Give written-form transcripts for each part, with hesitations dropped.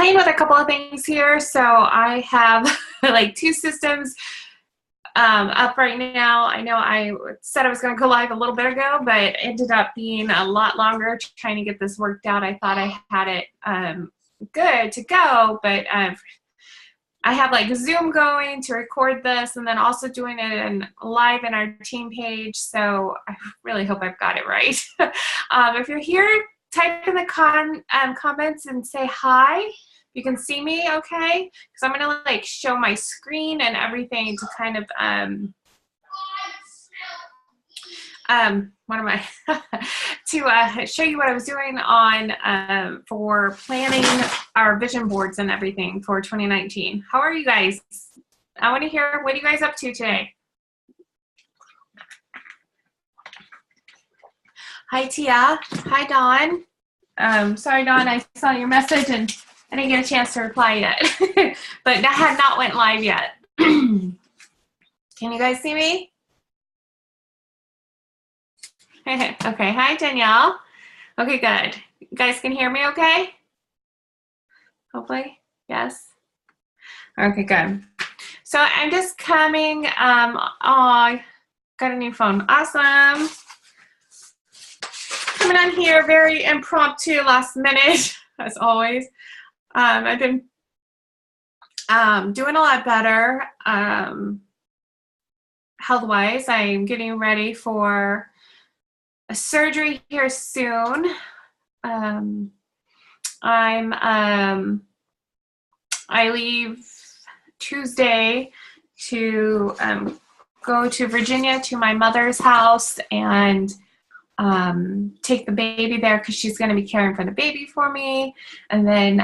playing with a couple of things here. So I have like 2 systems up right now. I know I said I was going to go live a little bit ago, but it ended up being a lot longer trying to get this worked out. I thought I had it good to go, but I have like Zoom going to record this and then also doing it live in our team page. So I really hope I've got it right. If you're here, type in the comments and say hi. You can see me okay? Because I'm gonna like show my screen and everything to kind of what am I to show you what I was doing on for planning our vision boards and everything for 2019. How are you guys? I want to hear, what are you guys up to today? Hi Tia. Hi Dawn. Sorry Dawn, I saw your message and I didn't get a chance to reply yet. But that had not went live yet. Can you guys see me? Okay, hi Danielle. Okay, good. You guys can hear me okay? Hopefully, yes. Okay, good. So I'm just coming, I got a new phone, awesome. Coming on here very impromptu, last minute, as always. I've been doing a lot better health-wise. I'm getting ready for a surgery here soon. I leave Tuesday to go to Virginia to my mother's house and take the baby there because she's going to be caring for the baby for me, and then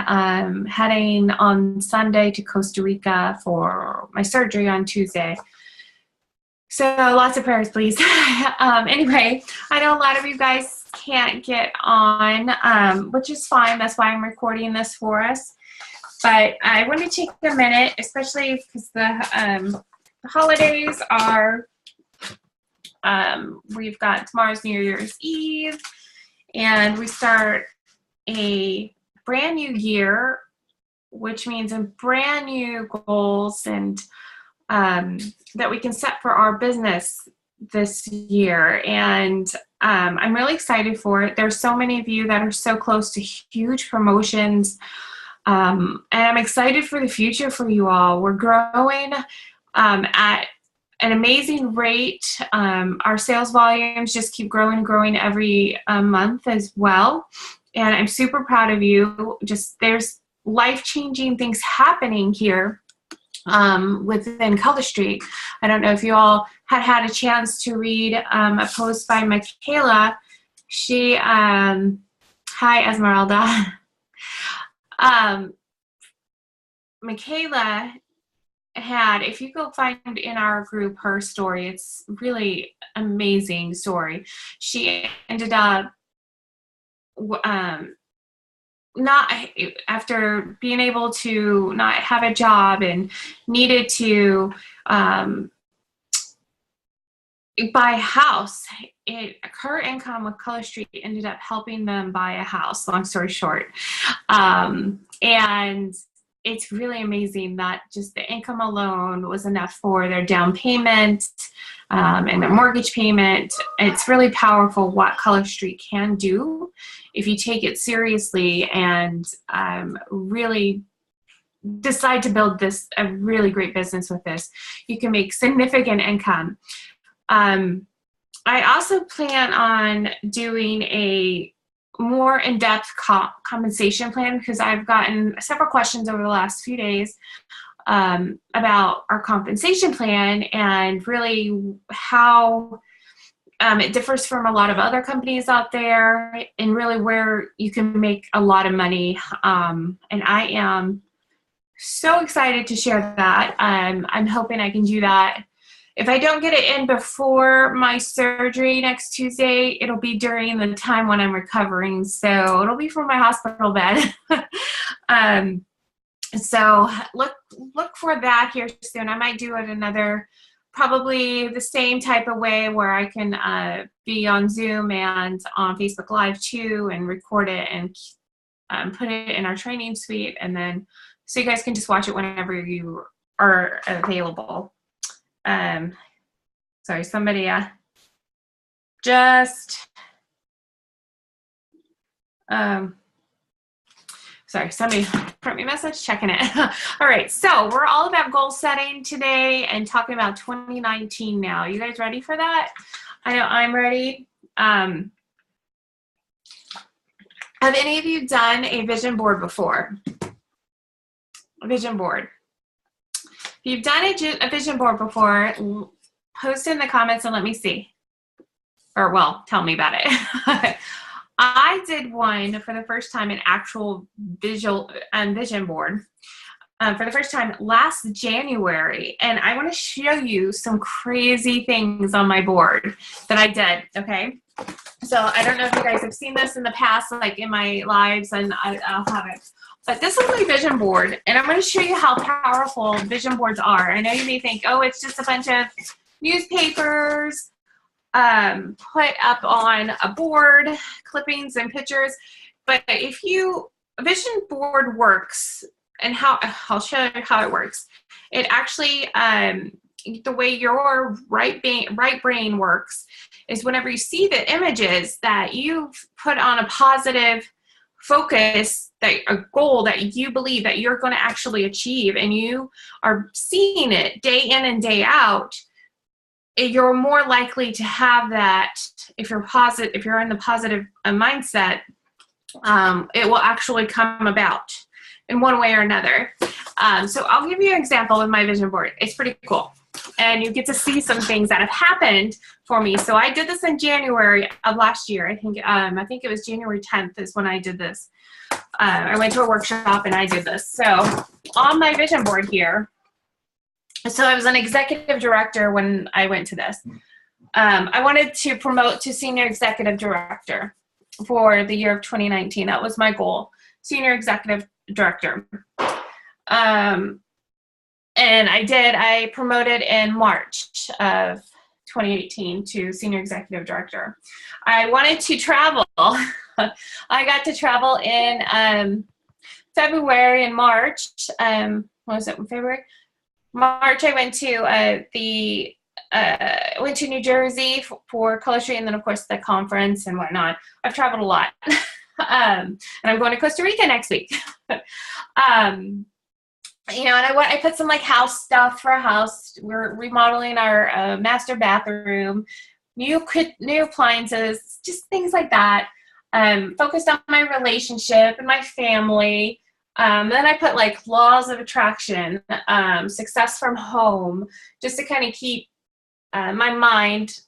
heading on Sunday to Costa Rica for my surgery on Tuesday. So lots of prayers, please. Anyway, I know a lot of you guys can't get on, which is fine. That's why I'm recording this for us. But I want to take a minute, especially because the holidays are, we've got tomorrow's New Year's Eve, and we start a brand new year, which means a brand new goals and that we can set for our business this year. And I'm really excited for it. There's so many of you that are so close to huge promotions. And I'm excited for the future for you all. We're growing at an amazing rate. Our sales volumes just keep growing and growing every month as well. And I'm super proud of you. Just there's life-changing things happening here within Color Street. I don't know if you all had a chance to read a post by Michaela. She, hi Esmeralda. Michaela had, if you go find in our group her story, it's really amazing story. She ended up not, after being able to not have a job and needed to buy a house. Her income with Color Street ended up helping them buy a house, long story short. And it's really amazing that just the income alone was enough for their down payment and their mortgage payment. It's really powerful what Color Street can do if you take it seriously and really decide to build a really great business with this. You can make significant income. I also plan on doing a more in-depth compensation plan because I've gotten several questions over the last few days about our compensation plan and really how it differs from a lot of other companies out there and really where you can make a lot of money. And I am so excited to share that. I'm hoping I can do that. If I don't get it in before my surgery next Tuesday, it'll be during the time when I'm recovering. So it'll be from my hospital bed. So look for that here soon. I might do it another, probably the same type of way where I can be on Zoom and on Facebook Live too and record it and put it in our training suite, and then so you guys can just watch it whenever you are available. Sorry, somebody just sorry, somebody sent me a message, checking it. All right, so we're all about goal setting today and talking about 2019 now. You guys ready for that? I know I'm ready. Have any of you done a vision board before? A vision board. If you've done a vision board before, post in the comments and let me see. Or, well, tell me about it. I did one for the first time, an actual vision board for the first time last January. And I want to show you some crazy things on my board that I did, okay? So I don't know if you guys have seen this in the past, like in my lives, and I'll have it. But this is my vision board, and I'm going to show you how powerful vision boards are. I know you may think, oh, it's just a bunch of newspapers put up on a board, clippings and pictures. But if a vision board works, and I'll show you how it works. It actually, the way your right brain works is whenever you see the images that you've put on a positive focus, that a goal that you believe that you're going to actually achieve, and you are seeing it day in and day out, you're more likely to have that. If you're positive, if you're in the positive mindset, it will actually come about in one way or another. So I'll give you an example with my vision board. It's pretty cool. And you get to see some things that have happened for me. So I did this in January of last year. I think it was January 10th is when I did this. I went to a workshop and I did this. So on my vision board here, so I was an executive director when I went to this. I wanted to promote to senior executive director for the year of 2019. That was my goal, senior executive director. And I did. I promoted in March of 2018 to senior executive director. I wanted to travel. I got to travel in February and March. What was it, February? March, I went to went to New Jersey for Color Street, and then of course the conference and whatnot. I've traveled a lot. And I'm going to Costa Rica next week. You know, and I put some like house stuff for a house. We're remodeling our master bathroom, new appliances, just things like that. Focused on my relationship and my family. Then I put like laws of attraction, success from home, just to kind of keep my mind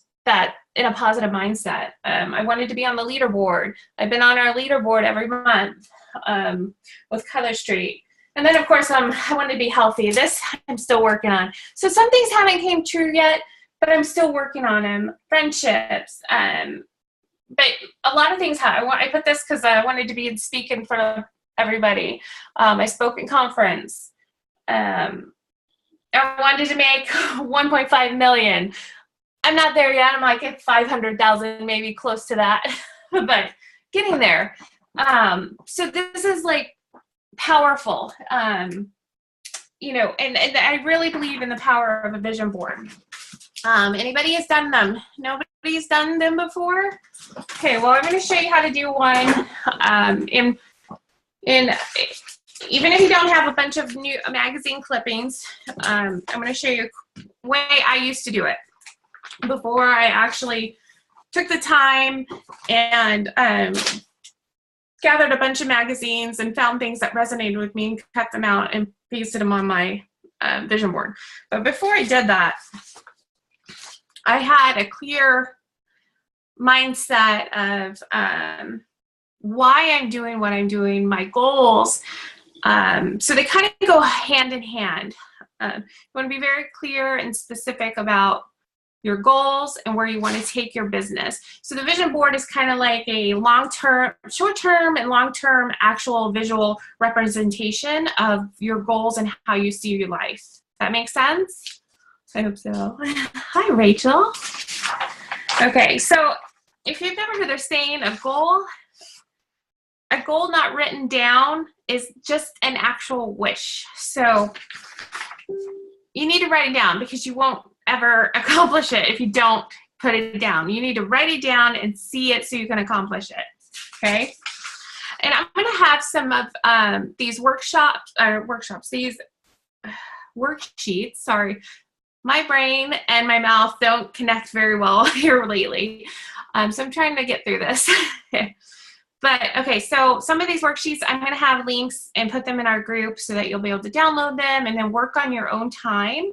in a positive mindset. I wanted to be on the leaderboard. I've been on our leaderboard every month with Color Street. And then, of course, I wanted to be healthy. This I'm still working on. So some things haven't came true yet, but I'm still working on them. Friendships. But a lot of things I put this because I wanted to be speaking in front of everybody. I spoke in conference. I wanted to make 1.5 million. I'm not there yet. I'm like at 500,000, maybe close to that, but getting there. So this is like powerful, you know, and I really believe in the power of a vision board. Anybody has done them? Nobody's done them before? Okay, well, I'm going to show you how to do one. Even if you don't have a bunch of new magazine clippings, I'm going to show you the way I used to do it before I actually took the time and gathered a bunch of magazines and found things that resonated with me and cut them out and pasted them on my vision board. But before I did that, I had a clear mindset of why I'm doing what I'm doing, my goals. So they kind of go hand in hand. You want to be very clear and specific about your goals and where you want to take your business. So the vision board is kind of like a long-term, short-term and long-term actual visual representation of your goals and how you see your life. That makes sense? I hope so. Hi, Rachel. Okay, so if you've never heard the saying, a goal a goal not written down is just an actual wish. So you need to write it down because you won't ever accomplish it if you don't put it down. You need to write it down and see it so you can accomplish it, okay? And I'm going to have some of these these worksheets, sorry. My brain and my mouth don't connect very well here lately. So I'm trying to get through this. But okay, so some of these worksheets, I'm going to have links and put them in our group so that you'll be able to download them and then work on your own time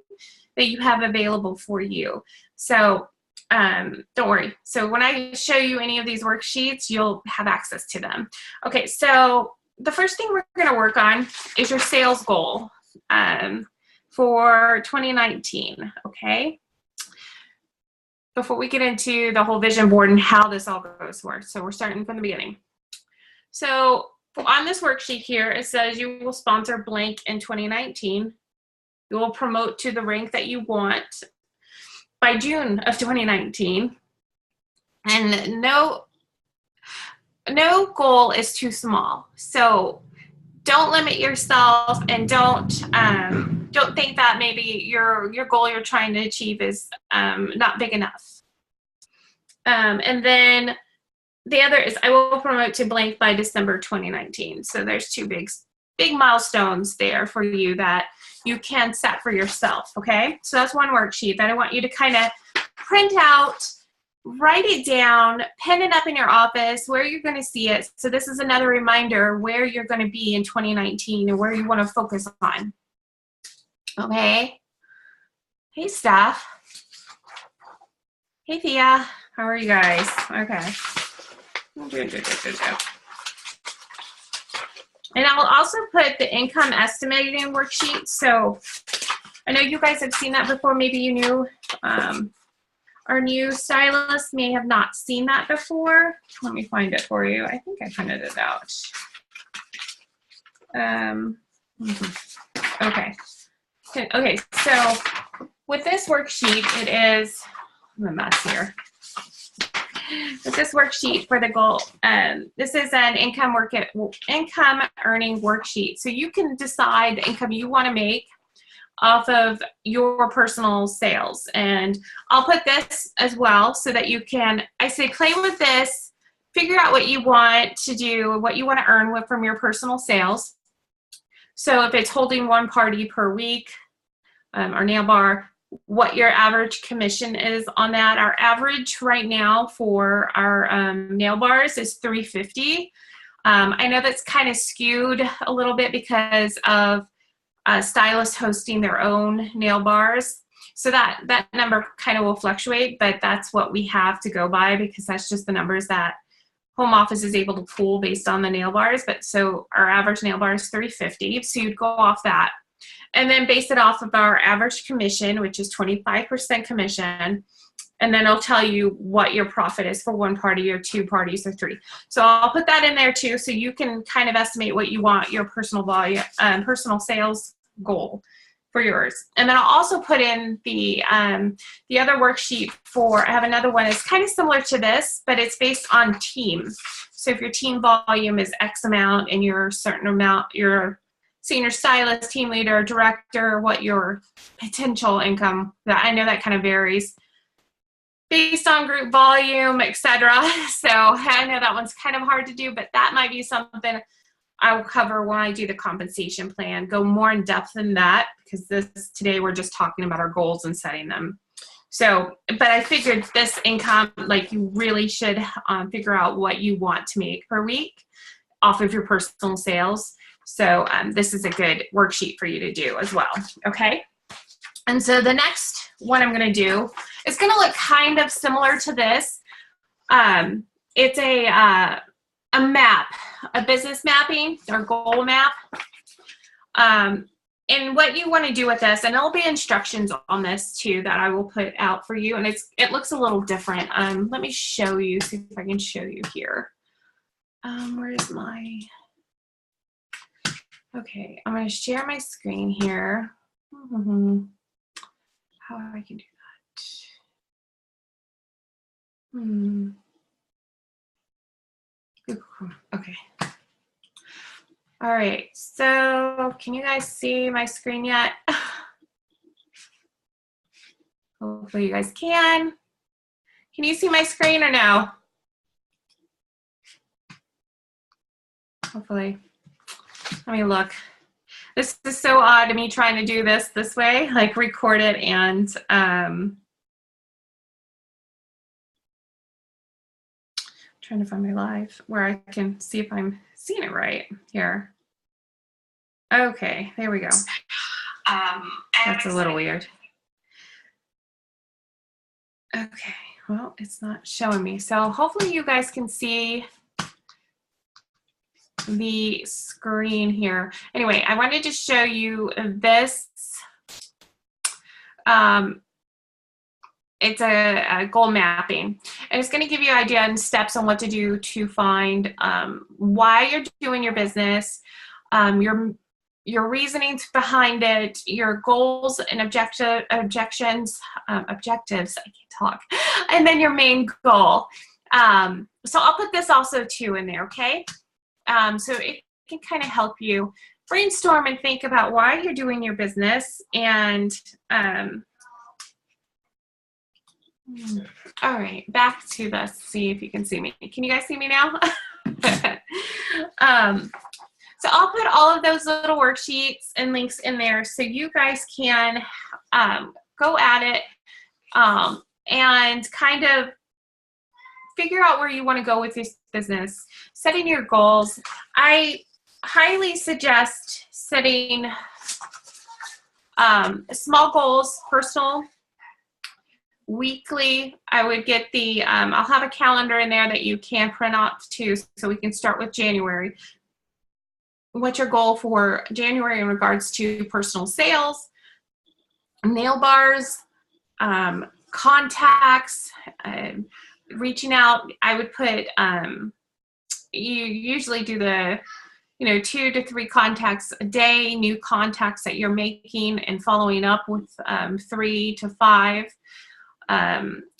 that you have available for you. So don't worry. So when I show you any of these worksheets, you'll have access to them. Okay, so the first thing we're going to work on is your sales goal for 2019, okay? Before we get into the whole vision board and how this all goes forward. So we're starting from the beginning. So on this worksheet here, it says you will sponsor blank in 2019. You will promote to the rank that you want by June of 2019. And no goal is too small. So don't limit yourself and don't think that maybe your goal you're trying to achieve is not big enough. And then the other is I will promote to blank by December 2019. So there's two big milestones there for you that you can set for yourself, okay? So that's one worksheet that I want you to kind of print out, write it down, pen it up in your office where you're going to see it. So this is another reminder where you're going to be in 2019 and where you want to focus on. Okay? Hey, Steph. Hey, Thea. How are you guys? Okay. Good. And I'll also put the income estimating worksheet. So I know you guys have seen that before. Maybe you knew. Our new stylist may have not seen that before. Let me find it for you. I think I printed it out. Okay. Okay, so with this worksheet, it is, I'm a mess here. With this worksheet for the goal, this is an income earning worksheet. So you can decide the income you want to make off of your personal sales. And I'll put this as well so that you can, I say play with this, figure out what you want to do, what you want to earn from your personal sales. So if it's holding one party per week or nail bar, what your average commission is on that. Our average right now for our nail bars is $350. I know that's kind of skewed a little bit because of stylists hosting their own nail bars. So that number kind of will fluctuate, but that's what we have to go by because that's just the numbers that home office is able to pull based on the nail bars. But so our average nail bar is $350. So you'd go off that. And then base it off of our average commission, which is 25% commission. And then it'll tell you what your profit is for one party or two parties or three. So I'll put that in there too, so you can kind of estimate what you want your personal volume, personal sales goal for yours. And then I'll also put in the other worksheet for, I have another one, it's kind of similar to this, but it's based on team. So if your team volume is X amount and you're a certain amount, you're senior stylist, team leader, director, what your potential income, that I know that kind of varies based on group volume, etc. So I know that one's kind of hard to do, but that might be something I'll cover when I do the compensation plan, go more in depth than that, because today we're just talking about our goals and setting them. So, but I figured this income, like you really should figure out what you want to make per week off of your personal sales. So this is a good worksheet for you to do as well, okay? And so the next one I'm gonna do is gonna look kind of similar to this. It's a map, a business mapping or goal map. And what you want to do with this, and there'll be instructions on this too that I will put out for you, and it looks a little different. Let me show you, see if I can show you here. Where is my, okay, I'm going to share my screen here. How I can do that? Okay. All right, so can you guys see my screen yet? Hopefully you guys can. Can you see my screen or no? Hopefully. Let me look. This is so odd to me trying to do this way, like record it and trying to find my live where I can see if I'm seeing it right here. Okay, there we go. That's a little weird. Okay, well, it's not showing me. So hopefully you guys can see the screen here. Anyway, I wanted to show you this. It's a goal mapping, and it's going to give you idea and steps on what to do to find why you're doing your business, your reasonings behind it, your goals and objectives. I can't talk, and then your main goal. So I'll put this also too in there, okay? So it can kind of help you brainstorm and think about why you're doing your business. And all right, back to this. See if you can see me. Can you guys see me now? So I'll put all of those little worksheets and links in there so you guys can go at it and kind of figure out where you want to go with this business. Setting your goals. I highly suggest setting small goals, personal, weekly. I would get the, I'll have a calendar in there that you can print out too, so we can start with January. What's your goal for January in regards to personal sales, nail bars, contacts, reaching out? I would put, you usually do the, 2 to 3 contacts a day, new contacts that you're making and following up with 3 to 5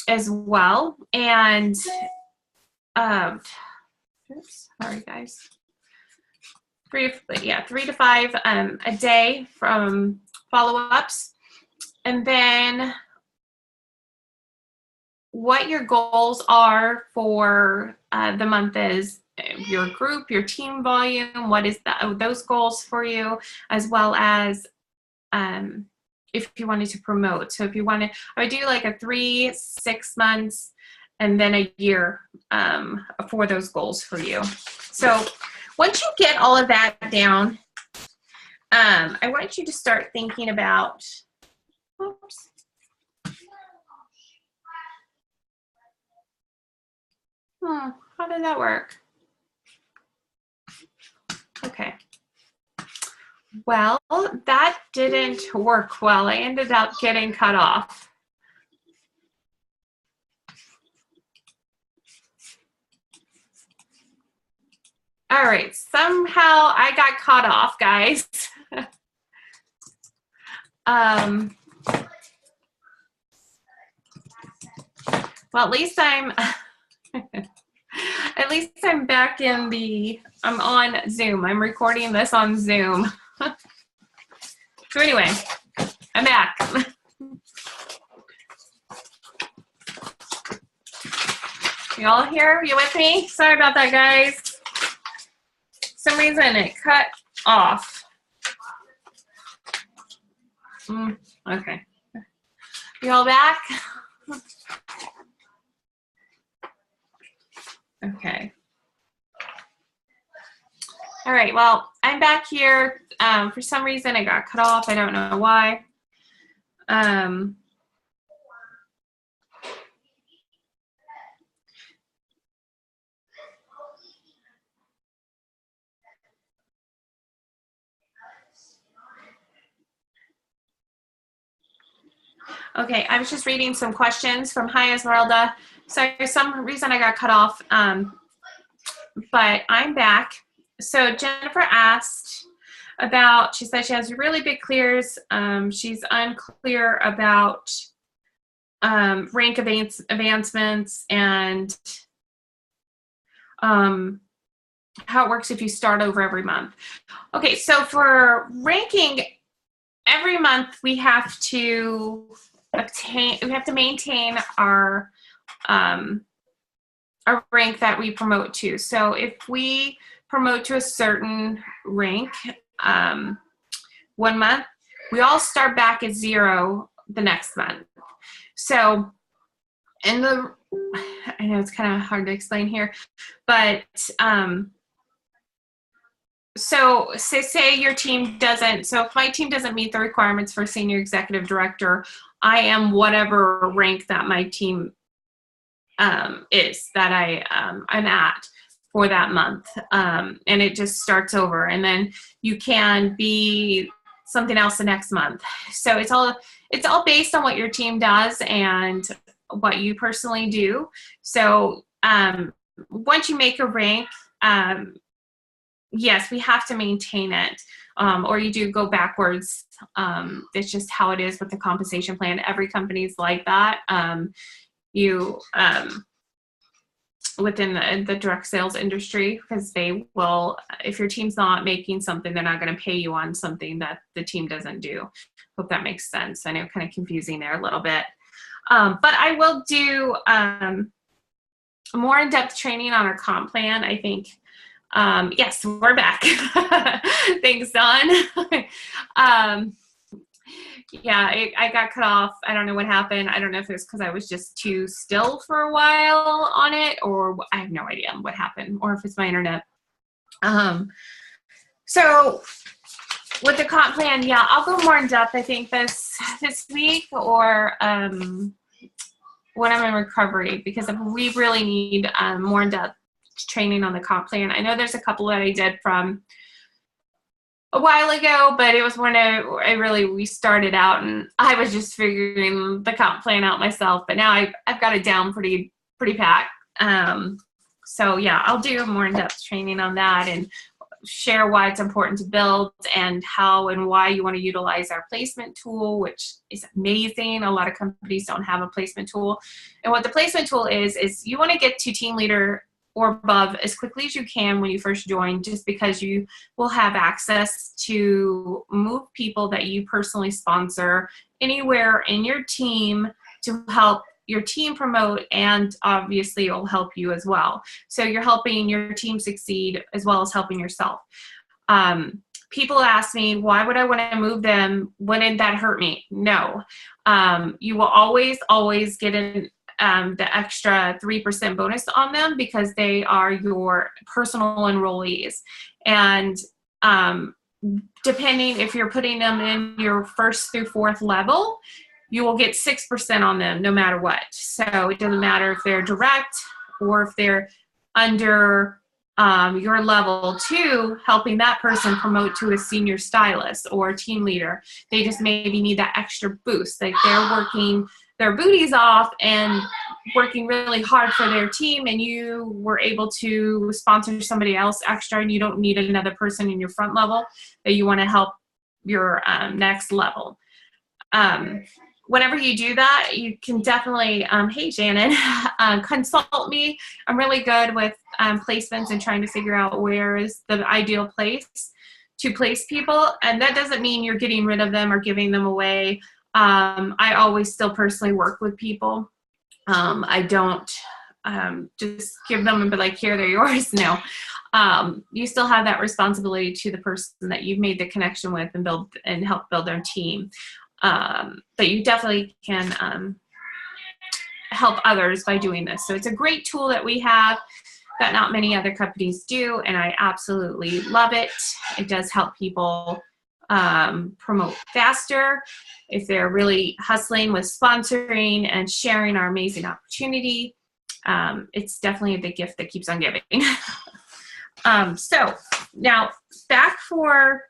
as well. And, oops, sorry guys. 3 to 5 a day from follow-ups. And then what your goals are for the month is your group, your team volume, what is those goals for you, as well as if you wanted to promote. So if you wanted, I would do like a 3, 6 months, and then a year for those goals for you. So once you get all of that down, I want you to start thinking about, oops. How did that work? Okay. Well, that didn't work well. I ended up getting cut off. All right, somehow I got caught off, guys. Well, at least I'm at least I'm back in the, I'm on Zoom. I'm recording this on Zoom. So anyway, I'm back. You all here? You with me? Sorry about that, guys. For some reason it cut off. Okay. You all back? Okay. All right, well, I'm back here. For some reason I got cut off. I don't know why. Okay, I was just reading some questions from Hi Esmeralda. So for some reason I got cut off, but I'm back. So Jennifer asked about, she said she has really big clears. She's unclear about rank advancements and how it works if you start over every month. Okay, so for ranking, every month we have to maintain our rank that we promote to. So if we promote to a certain rank 1 month, we all start back at 0 the next month. So I know it's kind of hard to explain here, but so say your team doesn't, so if my team doesn't meet the requirements for senior executive director, I am whatever rank that my team is that I'm at for that month. And it just starts over, and then you can be something else the next month. So it's all based on what your team does and what you personally do. So once you make a rank, yes, we have to maintain it, or you do go backwards. It's just how it is with the compensation plan. Every company's like that. Within the direct sales industry, because they will, if your team's not making something, they're not going to pay you on something that the team doesn't do. Hope that makes sense. I know, kind of confusing there a little bit. But I will do more in-depth training on our comp plan, I think. Yes, we're back. Thanks, Don. Yeah, I got cut off. I don't know what happened. I don't know if it was because I was just too still for a while on it, or I have no idea what happened, or if it's my internet. So with the comp plan, yeah, I'll go more in depth, I think, this week, or when I'm in recovery, because we really need more in depth training on the comp plan. I know there's a couple that I did from a while ago, but it was when we started out, and I was just figuring the comp plan out myself. But now I've got it down pretty packed. So yeah, I'll do more in-depth training on that and share why it's important to build and how and why you want to utilize our placement tool, which is amazing. A lot of companies don't have a placement tool, and what the placement tool is you want to get to team leader or above as quickly as you can when you first join, just because you will have access to move people that you personally sponsor anywhere in your team to help your team promote, and obviously it will help you as well. So you're helping your team succeed as well as helping yourself. People ask me, why would I want to move them? Wouldn't that hurt me? No. You will always get the extra 3% bonus on them because they are your personal enrollees. And depending if you're putting them in your 1st through 4th level, you will get 6% on them no matter what. So it doesn't matter if they're direct or if they're under your level 2, helping that person promote to a senior stylist or team leader. They just maybe need that extra boost. Like they're working their booties off and working really hard for their team, and you were able to sponsor somebody else extra, and you don't need another person in your front level that you want to help your next level. Whenever you do that, you can definitely, hey Shannon, consult me. I'm really good with placements and trying to figure out where is the ideal place to place people. And that doesn't mean you're getting rid of them or giving them away. I always still personally work with people. I don't just give them and be like, here, they're yours. No. You still have that responsibility to the person that you've made the connection with and help build their team. But you definitely can help others by doing this. So it's a great tool that we have that not many other companies do, and I absolutely love it. It does help people promote faster if they're really hustling with sponsoring and sharing our amazing opportunity. It's definitely the gift that keeps on giving. So now back for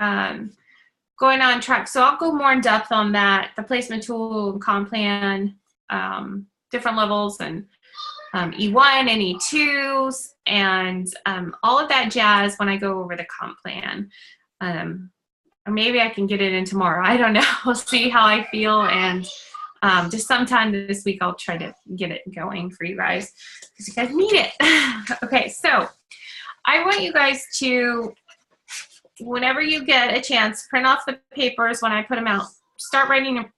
going on track. So I'll go more in depth on that, the placement tool, comp plan, different levels, and E1 and E2s, and all of that jazz when I go over the comp plan. Or maybe I can get it in tomorrow. I don't know. We'll see how I feel, and just sometime this week I'll try to get it going for you guys because you guys need it. Okay, so I want you guys to, whenever you get a chance, print off the papers when I put them out. Start writing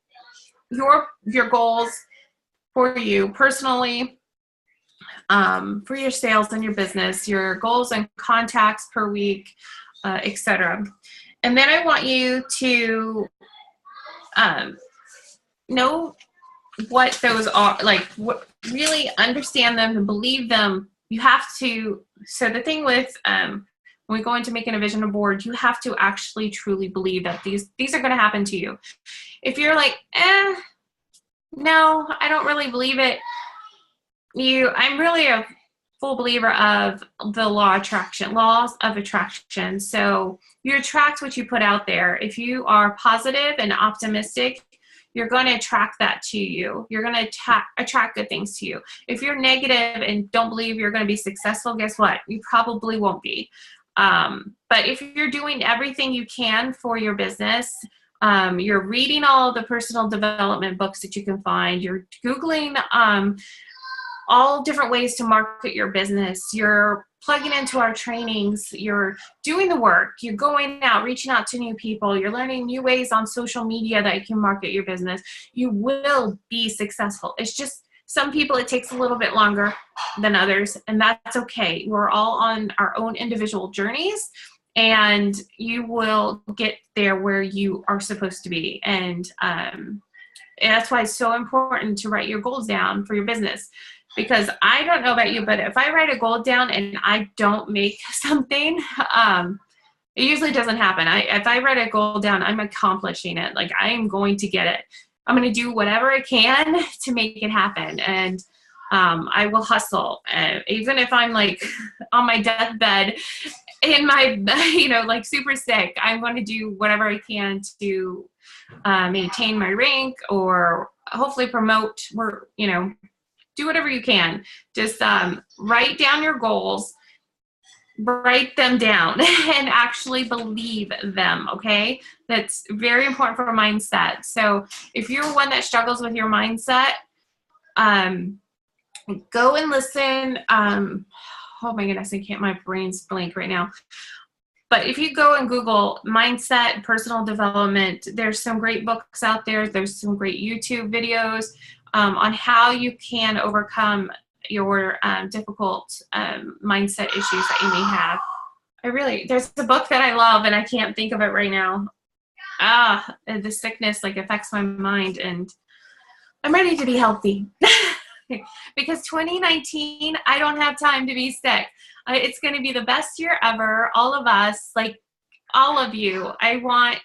your goals for you personally, for your sales and your business, your goals and contacts per week, etc. And then I want you to know what those are, like really understand them and believe them. You have to, so the thing with when we go into making a vision board, you have to actually truly believe that these are going to happen to you. If you're like, no, I don't really believe it, I'm really a full believer of the laws of attraction. So you attract what you put out there. If you are positive and optimistic, you're going to attract that to you. You're going to attract good things to you. If you're negative and don't believe you're going to be successful, guess what? You probably won't be. But if you're doing everything you can for your business, you're reading all the personal development books that you can find, you're Googling all different ways to market your business, you're plugging into our trainings, you're doing the work, you're going out, reaching out to new people, you're learning new ways on social media that you can market your business, you will be successful. It's just some people it takes a little bit longer than others, and that's okay. We're all on our own individual journeys, and you will get there where you are supposed to be. And that's why it's so important to write your goals down for your business. Because I don't know about you, but if I write a goal down and I don't make something, it usually doesn't happen. If I write a goal down, I'm accomplishing it. Like, I am going to get it. I'm going to do whatever I can to make it happen. And I will hustle. Even if I'm like on my deathbed in my, like super sick, I'm going to do whatever I can to maintain my rank or hopefully promote, do whatever you can. Just write down your goals, write them down, and actually believe them, okay? That's very important for mindset. So if you're one that struggles with your mindset, go and listen. Oh my goodness, my brain's blank right now. But if you go and Google mindset, personal development, there's some great books out there. There's some great YouTube videos on how you can overcome your difficult mindset issues that you may have. There's a book that I love and I can't think of it right now. The sickness affects my mind, and I'm ready to be healthy. Because 2019, I don't have time to be sick. It's going to be the best year ever. All of us, all of you, I want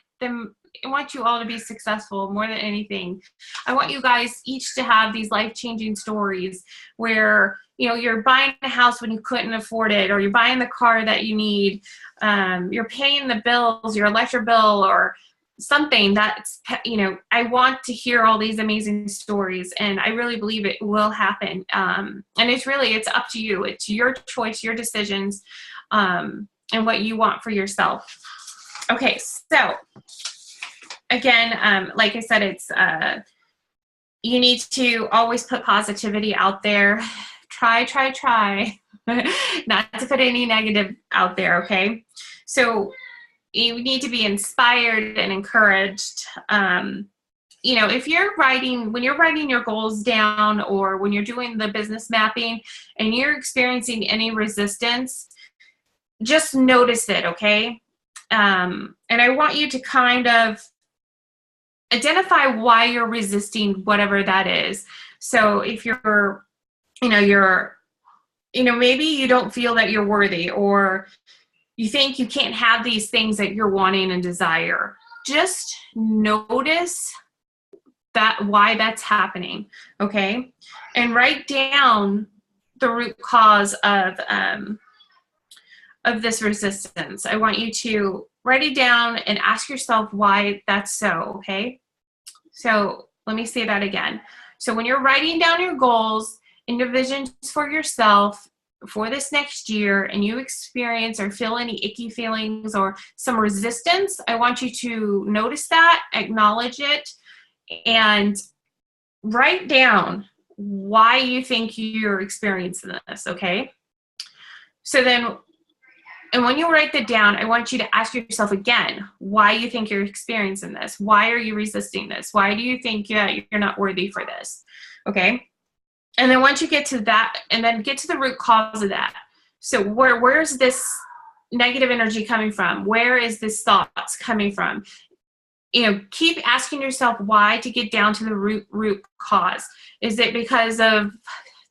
you all to be successful more than anything. I want you guys each to have these life-changing stories where, you're buying a house when you couldn't afford it, or you're buying the car that you need, you're paying the bills, your electric bill, or something that's, I want to hear all these amazing stories, and I really believe it will happen. And it's up to you. It's your choice, your decisions, and what you want for yourself. Okay, so again, like I said, it's you need to always put positivity out there. Try not to put any negative out there, okay? So you need to be inspired and encouraged. If when you're writing your goals down, or when you're doing the business mapping and you're experiencing any resistance, just notice it, okay? And I want you to kind of identify why you're resisting whatever that is. So if you're, maybe you don't feel that you're worthy, or you think you can't have these things that you're wanting and desire. Just notice why that's happening, okay? And write down the root cause of this resistance. I want you to write it down and ask yourself why that's so, okay? So let me say that again. So when you're writing down your goals and your visions for yourself for this next year, and you experience or feel any icky feelings or some resistance, I want you to notice that, acknowledge it, and write down why you think you're experiencing this, okay? So then And when you write that down, I want you to ask yourself again, why you think you're experiencing this? Why are you resisting this? Why do you think you're not worthy for this? Okay. And then once you get to that, and then get to the root cause of that. So where's this negative energy coming from? Where is this thoughts coming from? Keep asking yourself why to get down to the root cause. Is it because of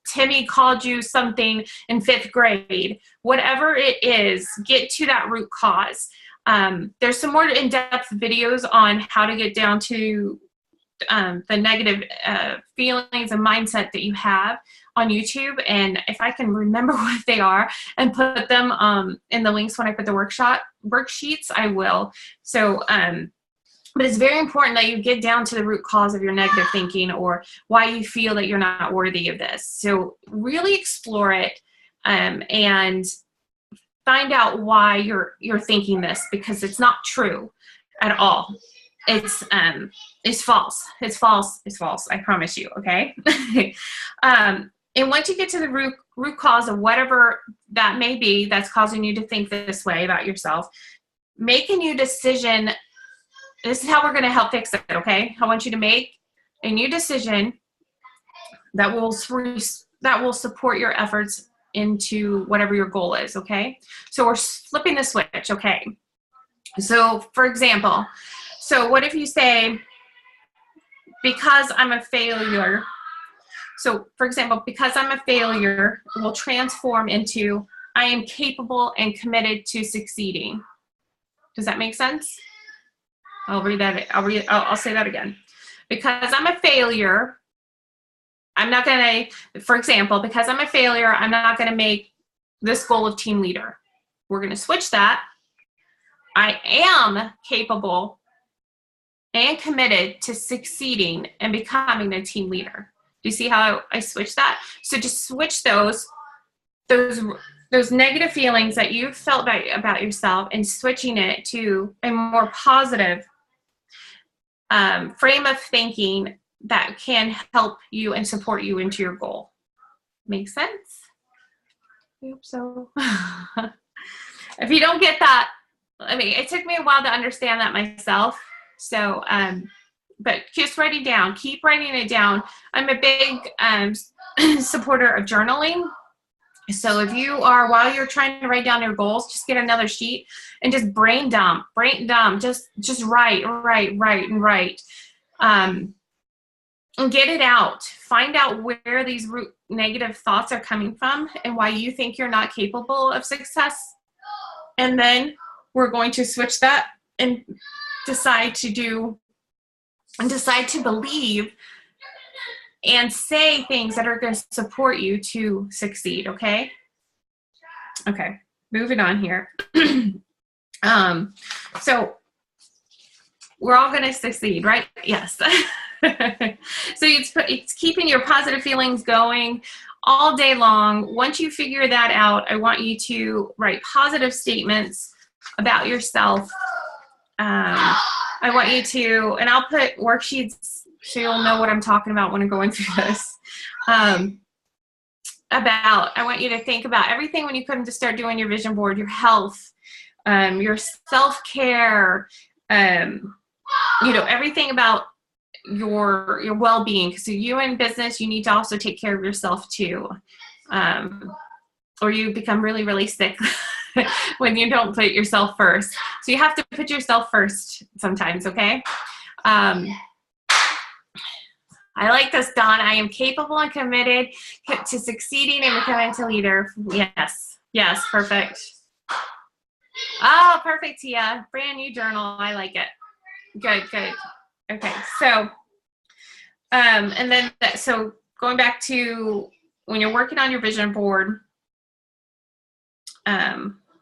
Timmy called you something in 5th grade? Whatever it is, get to that root cause. There's some more in-depth videos on how to get down to the negative feelings and mindset that you have on YouTube. And if I can remember what they are and put them in the links when I put the worksheets, I will. So, but it's very important that you get down to the root cause of your negative thinking or why you feel that you're not worthy of this. So really explore it and find out why you're thinking this, because it's not true at all. It's false. It's false. It's false. I promise you. Okay. And once you get to the root cause of whatever that may be that's causing you to think this way about yourself, make a new decision. This is how we're going to help fix it, okay? I want you to make a new decision that will support your efforts into whatever your goal is, okay? So we're flipping the switch, okay? So, for example, what if you say, because I'm a failure, so, for example, because I'm a failure will transform into I am capable and committed to succeeding. Does that make sense? I'll say that again. Because I'm a failure, I'm not going to, for example, because I'm a failure, I'm not going to make this goal of team leader. We're going to switch that. I am capable and committed to succeeding and becoming a team leader. Do you see how I switched that? So just switch those negative feelings that you felt about yourself and switching it to a more positive frame of thinking that can help you and support you into your goal. Make sense? I hope so. If you don't get that, it took me a while to understand that myself. So, but just writing down, keep writing it down. I'm a big supporter of journaling. So if you are, while you're trying to write down your goals, just get another sheet and just brain dump, just write. And get it out. Find out where these negative thoughts are coming from and why you think you're not capable of success. And then we're going to switch that and decide to believe and say things that are going to support you to succeed, okay? Okay, moving on here. So we're all going to succeed, right? Yes. So it's keeping your positive feelings going all day long. Once you figure that out, I want you to write positive statements about yourself. I want you to, and I'll put worksheets so you'll know what I'm talking about when I'm going through this. I want you to think about everything when you come to start doing your vision board, your health, your self-care, everything about your well-being. Because you in business, you need to also take care of yourself too. Or you become really, really sick when you don't put yourself first. So you have to put yourself first sometimes, okay? I like this, Dawn. I am capable and committed to succeeding and becoming a leader. Yes, perfect. Oh, perfect, Tia. Brand new journal. I like it. Good. Okay, so, and then, so going back to when you're working on your vision board, let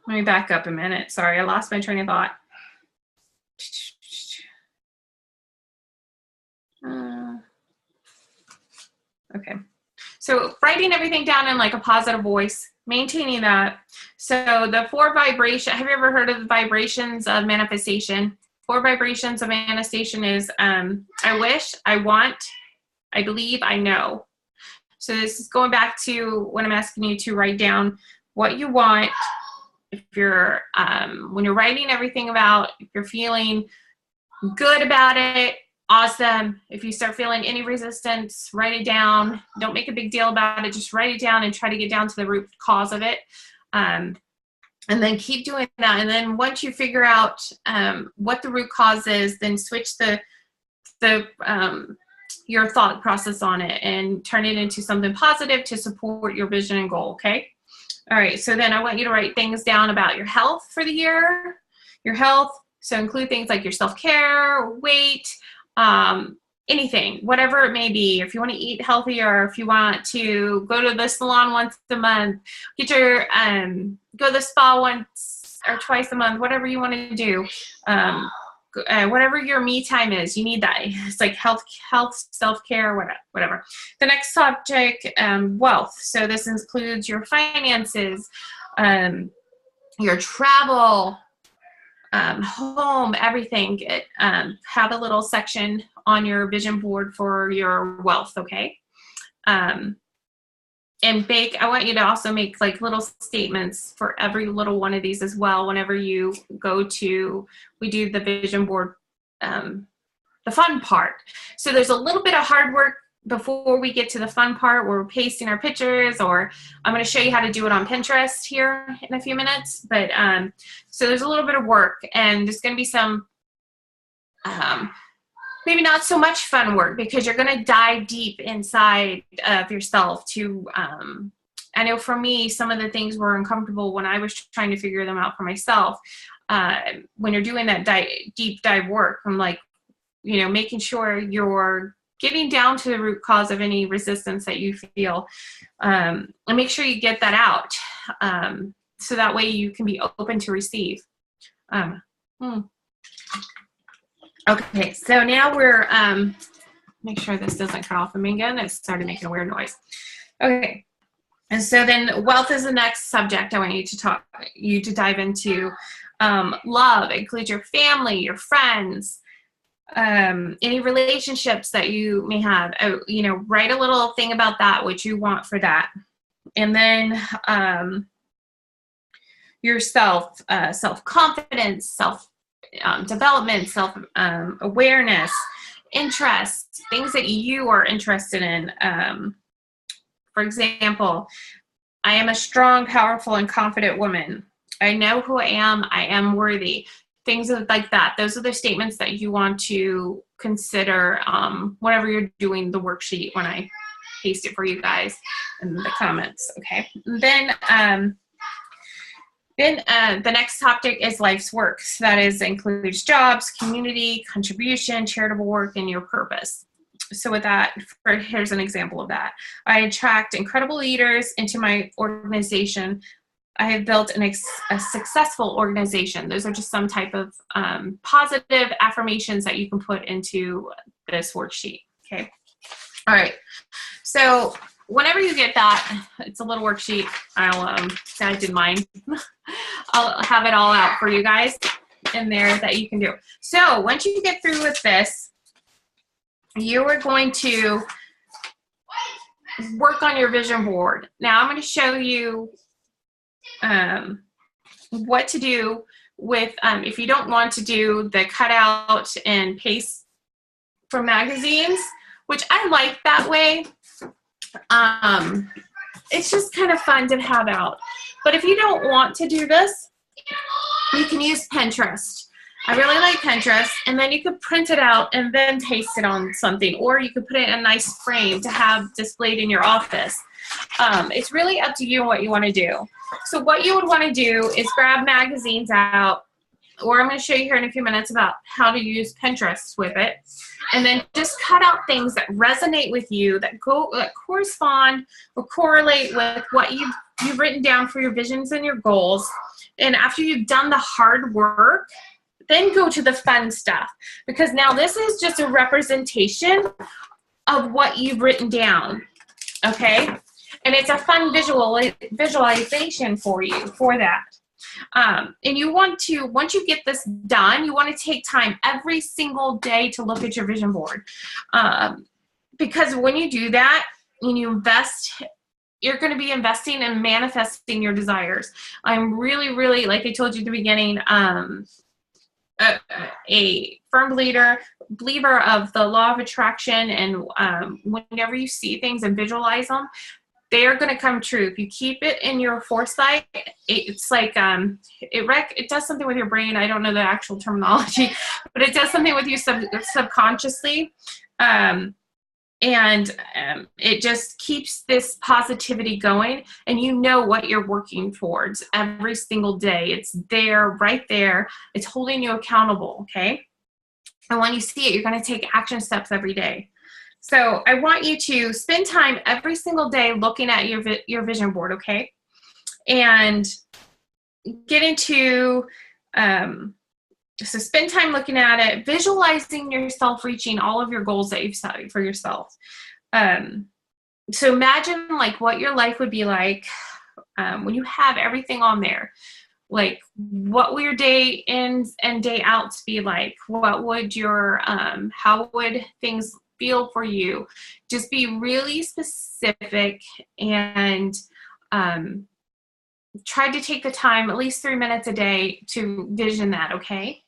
me back up a minute. Sorry, I lost my train of thought. Okay, so writing everything down in like a positive voice, maintaining that. So the 4 vibrations, have you ever heard of the vibrations of manifestation? 4 vibrations of manifestation is I wish, I want, I believe, I know. So this is going back to when I'm asking you to write down what you want, if you're when you're writing everything about, if you're feeling good about it, awesome. If you start feeling any resistance, write it down. Don't make a big deal about it. Just write it down and try to get down to the root cause of it. And then keep doing that. And then once you figure out what the root cause is, then switch your thought process on it and turn it into something positive to support your vision and goal, okay? All right, so then I want you to write things down about your health for the year, your health. So include things like your self-care, weight, anything, whatever it may be. If you want to eat healthier, if you want to go to the salon once a month, get your go to the spa once or twice a month, whatever you want to do, whatever your me time is, you need that. It's like health, self-care, whatever. The next subject, wealth. So this includes your finances, your travel, home, everything. Have a little section on your vision board for your wealth, okay? And I want you to also make like little statements for every little one of these as well. Whenever you go to, we do the vision board, the fun part. So there's a little bit of hard work before we get to the fun part where we're pasting our pictures, or I'm going to show you how to do it on Pinterest here in a few minutes. But so there's a little bit of work, and there's going to be some maybe not so much fun work, because you're going to dive deep inside of yourself to I know for me, some of the things were uncomfortable when I was trying to figure them out for myself. When you're doing that deep dive work, I'm like, you know, making sure you're getting down to the root cause of any resistance that you feel, and make sure you get that out, so that way you can be open to receive. Okay, so now we're, make sure this doesn't cut off of me again. It started making a weird noise. Okay, and so then wealth is the next subject I want you to dive into. Love includes your family, your friends, any relationships that you may have. You know, write a little thing about that, what you want for that. And then yourself, self-confidence, self-development, self-awareness, interests, things that you are interested in. For example, I am a strong, powerful, and confident woman. I know who I am worthy. Things like that. Those are the statements that you want to consider whenever you're doing the worksheet when I paste it for you guys in the comments, okay? Then the next topic is life's work. So that includes jobs, community, contribution, charitable work, and your purpose. So with that, here's an example of that. I attract incredible leaders into my organization. I have built a successful organization. Those are just some type of positive affirmations that you can put into this worksheet, okay? All right, so whenever you get that, it's a little worksheet. I did mine. I'll have it all out for you guys in there that you can do. So once you get through with this, you are going to work on your vision board. Now I'm going to show you what to do with, if you don't want to do the cutout and paste from magazines, which I like that way. It's just kind of fun to have out. But if you don't want to do this, you can use Pinterest. I really like Pinterest, and then you could print it out and then paste it on something, or you could put it in a nice frame to have displayed in your office. It's really up to you what you want to do. So what you would want to do is grab magazines out, or I'm going to show you here in a few minutes about how to use Pinterest with it, and then just cut out things that resonate with you, that correspond or correlate with what you've written down for your visions and your goals. And after you've done the hard work, then go to the fun stuff, because now this is just a representation of what you've written down, okay? And it's a fun visualization for you for that. And you want to, once you get this done, you want to take time every single day to look at your vision board. Because when you do that, and you invest you're going to be investing and manifesting your desires. I'm really, really, like I told you at the beginning, a firm believer of the law of attraction, and whenever you see things and visualize them, they are going to come true. If you keep it in your foresight, it's like it does something with your brain. I don't know the actual terminology, but it does something with you subconsciously. It just keeps this positivity going, and you know what you're working towards every single day. It's there, right there. It's holding you accountable, okay? And when you see it, you're going to take action steps every day. So I want you to spend time every single day looking at your vision board, okay? And get into so spend time looking at it, visualizing yourself reaching all of your goals that you've set for yourself. So imagine like what your life would be like when you have everything on there. Like, what will your day in and day outs be like? What would your, how would things feel for you? Just be really specific and try to take the time, at least 3 minutes a day, to vision that, okay?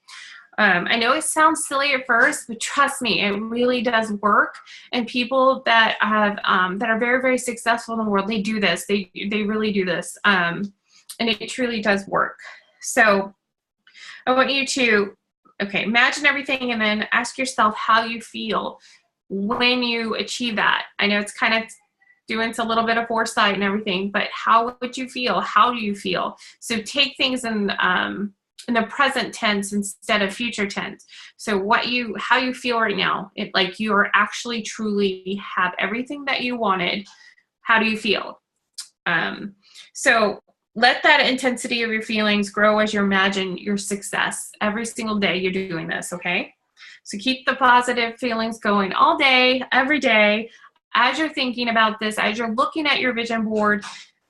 I know it sounds silly at first, but trust me, it really does work. And people that have that are very, very successful in the world, they do this. They really do this, and it truly does work. So I want you to, okay, imagine everything, and then ask yourself how you feel when you achieve that. I know it's kind of doing a little bit of foresight and everything, but how would you feel? How do you feel? So take things in the present tense instead of future tense. So how you feel right now, like you are actually truly have everything that you wanted. How do you feel? So let that intensity of your feelings grow as you imagine your success. Every single day you're doing this, okay? So keep the positive feelings going all day, every day. As you're thinking about this, as you're looking at your vision board,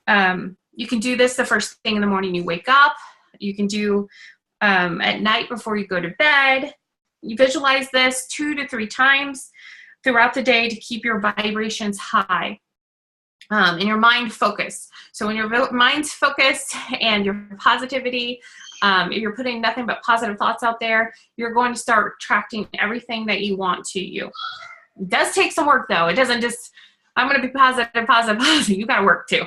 you can do this the first thing in the morning you wake up. You can do at night before you go to bed. You visualize this 2 to 3 times throughout the day to keep your vibrations high and your mind focused. So when your mind's focused and your positivity, if you're putting nothing but positive thoughts out there, you're going to start attracting everything that you want to you. It does take some work, though. It doesn't just, I'm going to be positive, positive, positive. You got to work, too.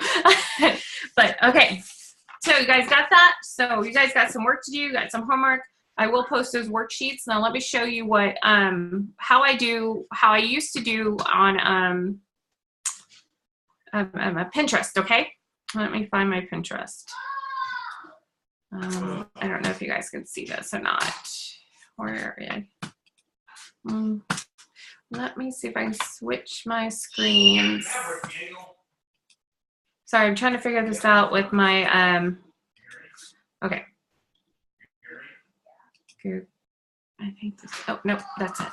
But, okay. So you guys got that? So you guys got some work to do. You got some homework. I will post those worksheets. Now let me show you what, how I used to do on Pinterest, okay? Let me find my Pinterest. I don't know if you guys can see this or not. Where are you? Let me see if I can switch my screens. Sorry, I'm trying to figure this out with my, okay. Good. I think this, oh, nope, that's it.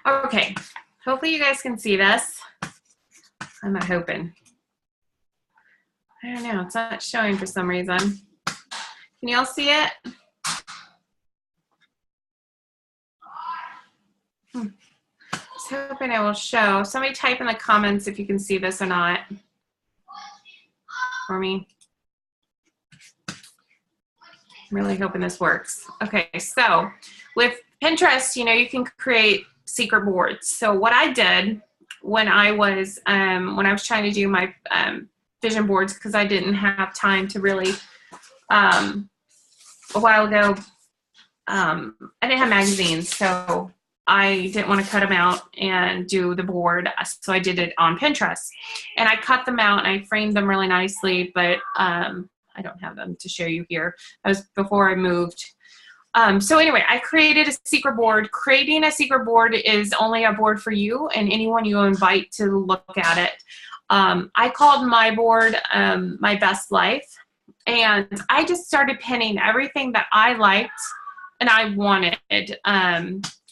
Okay, hopefully you guys can see this. I'm not hoping. I don't know, it's not showing for some reason. Can y'all see it? Just hoping it will show. Somebody type in the comments if you can see this or not for me. I'm really hoping this works. Okay, so with Pinterest, you know, you can create secret boards. So what I did when I was trying to do my vision boards, because I didn't have time to really, a while ago, I didn't have magazines, so I didn't want to cut them out and do the board, so I did it on Pinterest. And I cut them out and I framed them really nicely, but I don't have them to show you here. That was before I moved. So anyway, I created a secret board. Creating a secret board is only a board for you and anyone you invite to look at it. I called my board My Best Life, and I just started pinning everything that I liked and I wanted.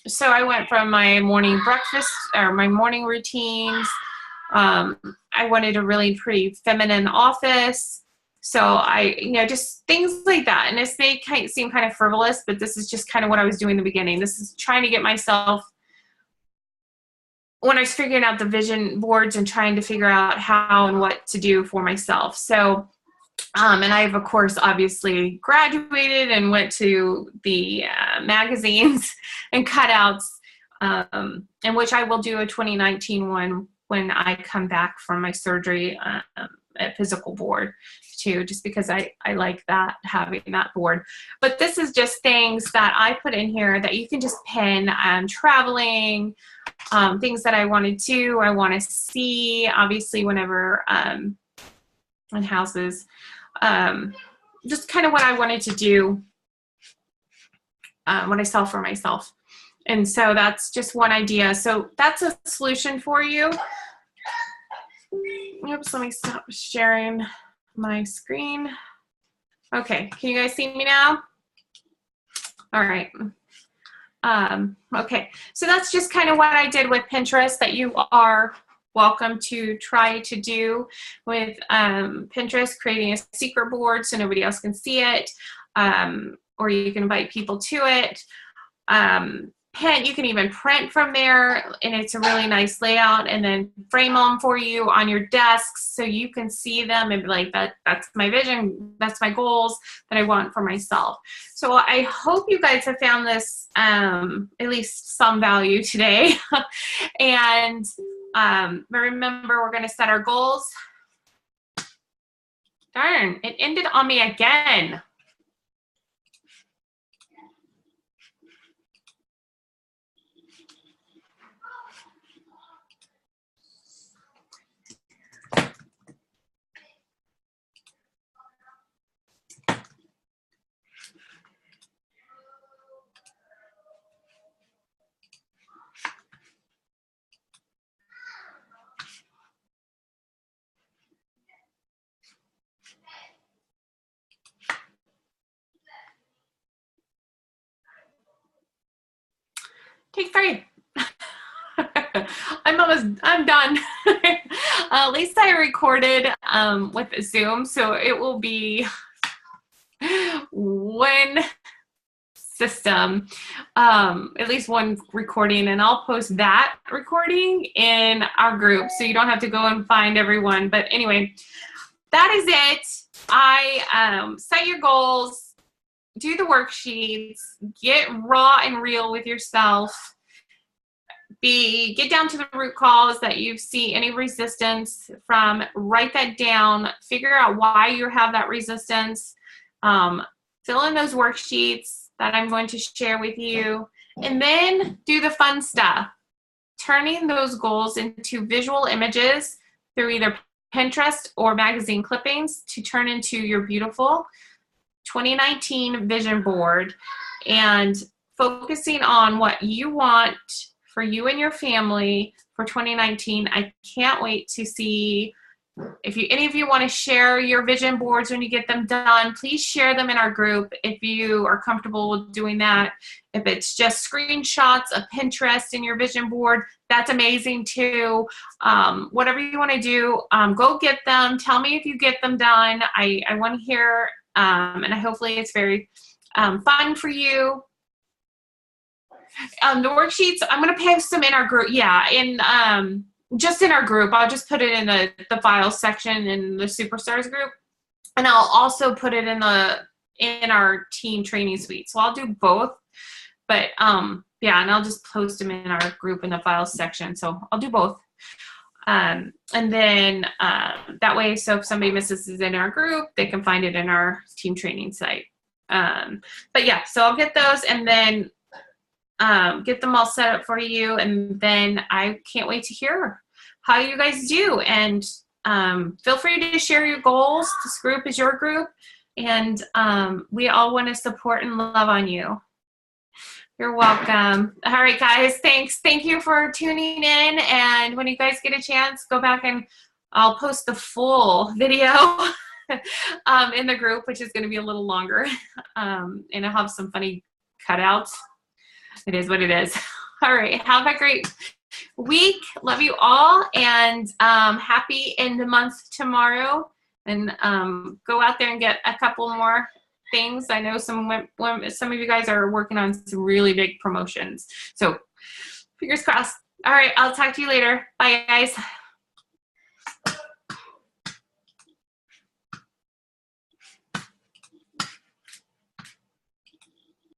So I went from my morning breakfast or my morning routines. I wanted a really pretty feminine office. So I, you know, just things like that. And this may seem kind of frivolous, but this is just kind of what I was doing in the beginning. This is trying to get myself when I was figuring out the vision boards and trying to figure out how and what to do for myself. So, and I've, of course, obviously graduated and went to the magazines and cutouts, in which I will do a 2019 one when I come back from my surgery at physical board too, just because I like that, having that board. But this is just things that I put in here that you can just pin. Traveling, things that I want to do, I want to see, obviously whenever, in houses, just kind of what I wanted to do, what I saw for myself. And so that's just one idea. So that's a solution for you. Oops, let me stop sharing my screen. Okay, can you guys see me now? All right. Okay, so that's just kind of what I did with Pinterest that you are welcome to try to do with Pinterest, creating a secret board so nobody else can see it, or you can invite people to it. You can even print from there, and it's a really nice layout, and then frame them for you on your desks so you can see them and be like, that's my vision, that's my goals that I want for myself. So I hope you guys have found this at least some value today. And remember, we're going to set our goals. Darn, it ended on me again. Take 3. I'm done. At least I recorded with Zoom, so it will be one system, at least one recording, and I'll post that recording in our group so you don't have to go and find everyone. But anyway, that is it. I set your goals, do the worksheets, get raw and real with yourself. Get down to the root cause that you see any resistance from, write that down, figure out why you have that resistance, fill in those worksheets that I'm going to share with you, and then do the fun stuff, turning those goals into visual images through either Pinterest or magazine clippings to turn into your beautiful 2019 vision board, and focusing on what you want for you and your family for 2019. I can't wait to see if any of you want to share your vision boards when you get them done. Please share them in our group if you are comfortable with doing that. If it's just screenshots of Pinterest in your vision board, that's amazing too. Whatever you want to do, go get them. Tell me if you get them done. I want to hear, and hopefully it's very fun for you. The worksheets, I'm going to post them in our group. Yeah, just in our group. I'll just put it in the files section in the Superstars group, and I'll also put it in our team training suite. So I'll do both. But yeah, and I'll just post them in our group in the files section. So I'll do both. And then that way, so if somebody misses it in our group, they can find it in our team training site. But yeah, so I'll get those and then get them all set up for you, and then I can't wait to hear how you guys do. And feel free to share your goals. This group is your group, and we all want to support and love on you. You're welcome. All right, guys, thanks. Thank you for tuning in, and when you guys get a chance, go back and I'll post the full video in the group, which is going to be a little longer, and I'll have some funny cutouts. It is what it is. All right. Have a great week. Love you all, and happy end of month tomorrow. And go out there and get a couple more things. I know some of you guys are working on some really big promotions. So fingers crossed. All right, I'll talk to you later. Bye, guys.